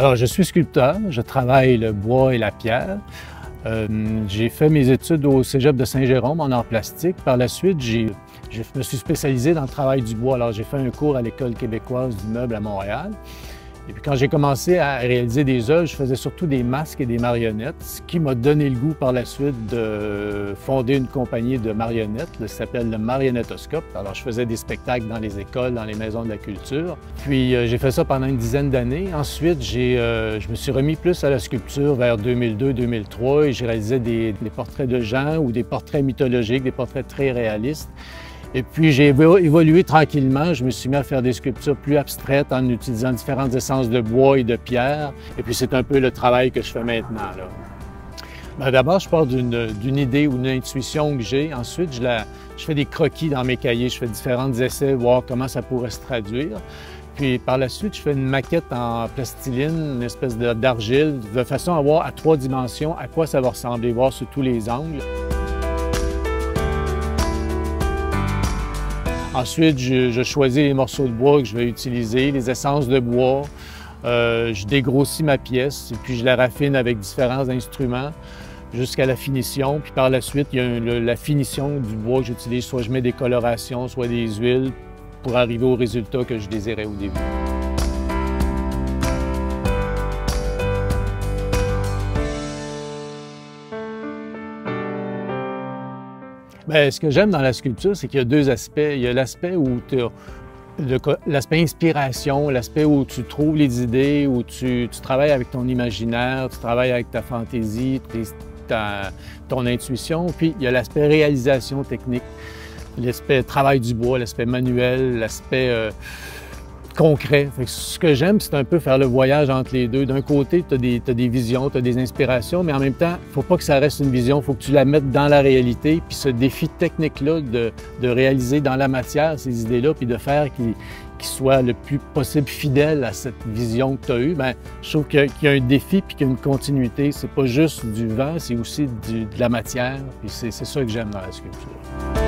Alors, je suis sculpteur, je travaille le bois et la pierre. J'ai fait mes études au Cégep de Saint-Jérôme en arts plastiques. Par la suite, je me suis spécialisé dans le travail du bois. Alors, j'ai fait un cours à l'École québécoise du meuble à Montréal. Et puis quand j'ai commencé à réaliser des œuvres, je faisais surtout des masques et des marionnettes, ce qui m'a donné le goût par la suite de fonder une compagnie de marionnettes, qui s'appelle le Marionnettoscope. Alors je faisais des spectacles dans les écoles, dans les maisons de la culture. Puis j'ai fait ça pendant une dizaine d'années. Ensuite, je me suis remis plus à la sculpture vers 2002-2003 et j'ai réalisé des portraits de gens ou des portraits mythologiques, des portraits très réalistes. Et puis j'ai évolué tranquillement, je me suis mis à faire des sculptures plus abstraites en utilisant différentes essences de bois et de pierre. Et puis c'est un peu le travail que je fais maintenant, là. D'abord, je pars d'une idée ou d'une intuition que j'ai. Ensuite, je fais des croquis dans mes cahiers, je fais différents essais, voir comment ça pourrait se traduire. Puis par la suite, je fais une maquette en plastiline, une espèce d'argile, de façon à voir à 3 dimensions à quoi ça va ressembler, voir sous tous les angles. Ensuite, je choisis les morceaux de bois que je vais utiliser, les essences de bois. Je dégrossis ma pièce et puis je la raffine avec différents instruments jusqu'à la finition. Puis par la suite, il y a la finition du bois que j'utilise. Soit je mets des colorations, soit des huiles pour arriver au résultat que je désirais au début. Bien, ce que j'aime dans la sculpture, c'est qu'il y a 2 aspects. Il y a l'aspect où tu as l'aspect inspiration, l'aspect où tu trouves les idées, où tu travailles avec ton imaginaire, tu travailles avec ta fantaisie, ton intuition. Puis il y a l'aspect réalisation technique, l'aspect travail du bois, l'aspect manuel, l'aspect concret. Fait que ce que j'aime, c'est un peu faire le voyage entre les deux. D'un côté, tu as des visions, tu as des inspirations, mais en même temps, il ne faut pas que ça reste une vision, il faut que tu la mettes dans la réalité. Puis ce défi technique-là de réaliser dans la matière ces idées-là, puis de faire qu'ils soient le plus possible fidèles à cette vision que tu as eue, bien, je trouve qu'il y a un défi puis qu'il y a une continuité. C'est pas juste du vent, c'est aussi de la matière. Puis c'est ça que j'aime dans la sculpture.